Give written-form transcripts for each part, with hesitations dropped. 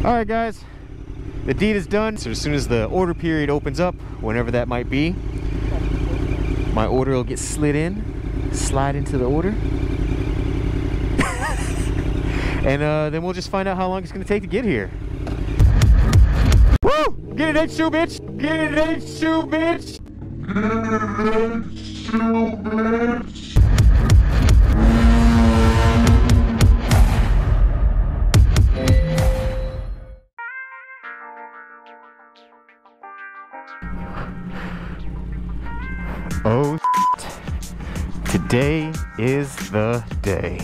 Alright guys, the deed is done. So as soon as the order period opens up, whenever that might be, my order will get slid into the order. And then we'll just find out how long it's gonna take to get here. Woo! Get it, H2, bitch! Get it, H2, bitch! Oh, shit. Today is the day.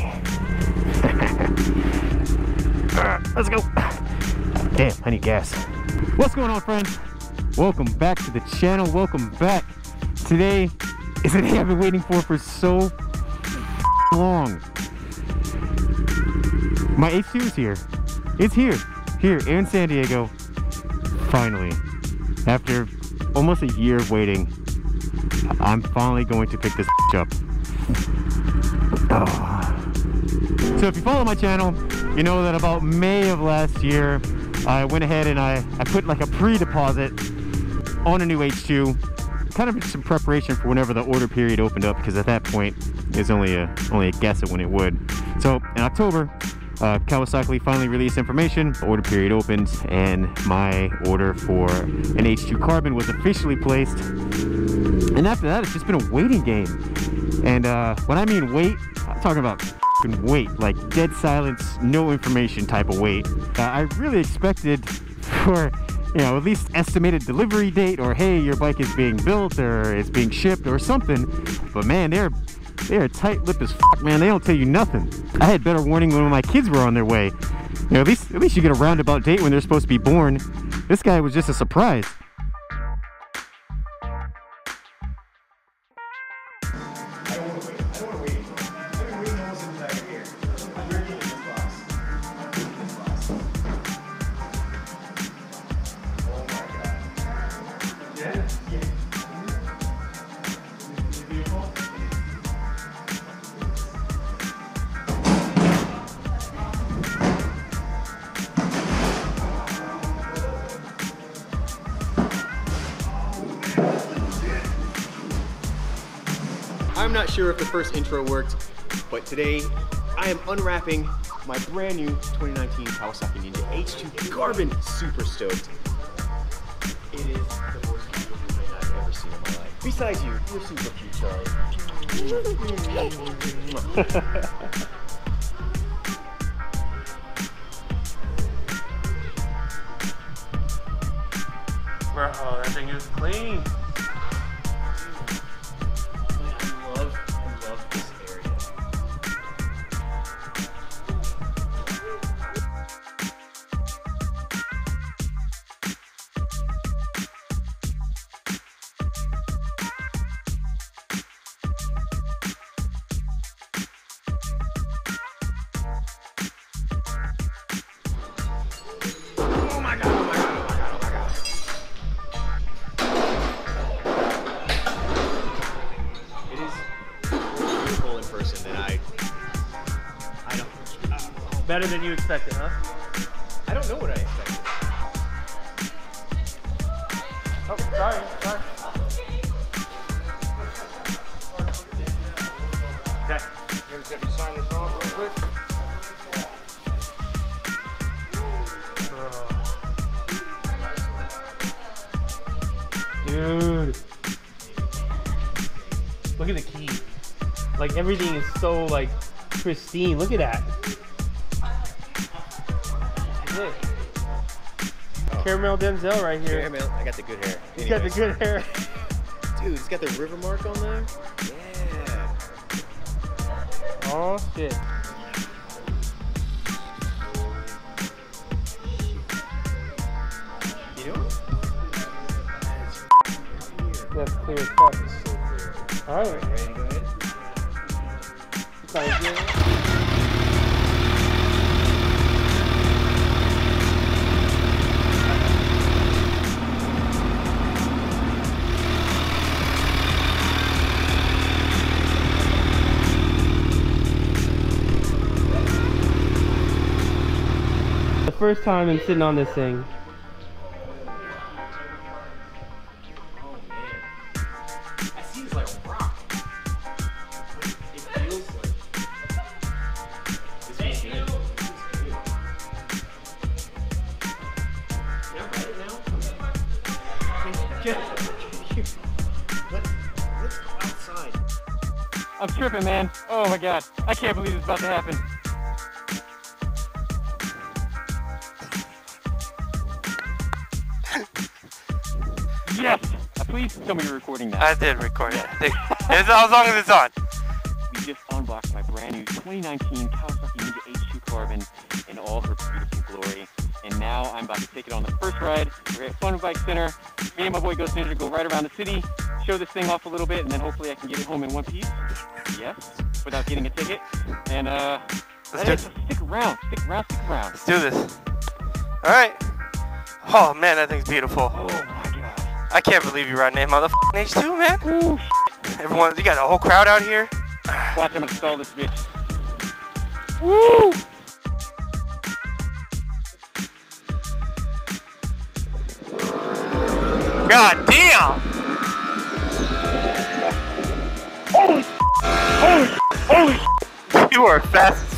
Let's go. Damn, I need gas. What's going on, friends? Welcome back to the channel. Welcome back. Today is the day I've been waiting for so long. My H2 is here. It's here in San Diego. Finally, after almost a year of waiting, I'm finally going to pick this up. Oh. So if you follow my channel, you know that about May of last year, I went ahead and I put like a pre-deposit on a new H2, kind of just some preparation for whenever the order period opened up, because at that point, it's only a guess at when it would. So in October, Kawasaki finally released information. The order period opened, and my order for an H2 Carbon was officially placed. And after that, it's just been a waiting game. And when I mean wait, I'm talking about f***ing wait, like dead silence, no information type of wait. I really expected for, you know, at least estimated delivery date, or hey, your bike is being built or it's being shipped or something. But man, they're tight-lipped as fuck, man. They don't tell you nothing. I had better warning when my kids were on their way. You know, at least you get a roundabout date when they're supposed to be born. This guy was just a surprise. I'm not sure if the first intro worked, but today I am unwrapping my brand new 2019 Kawasaki Ninja H2 Carbon. Super stoked. It is the most beautiful thing I've ever seen in my life. Besides you, you're super cute, Charlie. Bro, that thing is clean. Better than you expected, huh? I don't know what I expected. Oh, sorry. Okay. You just have to sign this off real quick. Dude. Look at the key. Like everything is so like pristine. Look at that. Look. Oh. Caramel Denzel right here. Caramel, I got the good hair. He's got the good hair. Dude, it's got the river mark on there. Yeah. Oh shit. You know? That's clear as fuck. So clear. Alright. Ready to go ahead? Sounds good. first time I'm sitting on this thing. Oh man. I see this like a rock. It feels like this is good. Can I ride it now? Let's go outside. I'm tripping, man. Oh my god. I can't believe it's about to happen. Yes! Please tell me you're recording that. I did record it. As long as it's on. We just unboxed my brand new 2019 Kawasaki Ninja H2 Carbon in all her beautiful glory. And now I'm about to take it on the first ride. We're at Fun Bike Center. Me and my boy Ghost Ninja go right around the city, show this thing off a little bit, and then hopefully I can get it home in one piece. Yes, without getting a ticket. And stick around. Let's do this. Alright. Oh man, that thing's beautiful. Oh my god. I can't believe you're riding a motherfucking H2, man. Ooh, Everyone, you got a whole crowd out here. watch, I'm gonna stall this bitch. Woo! God damn! Holy! You are fast.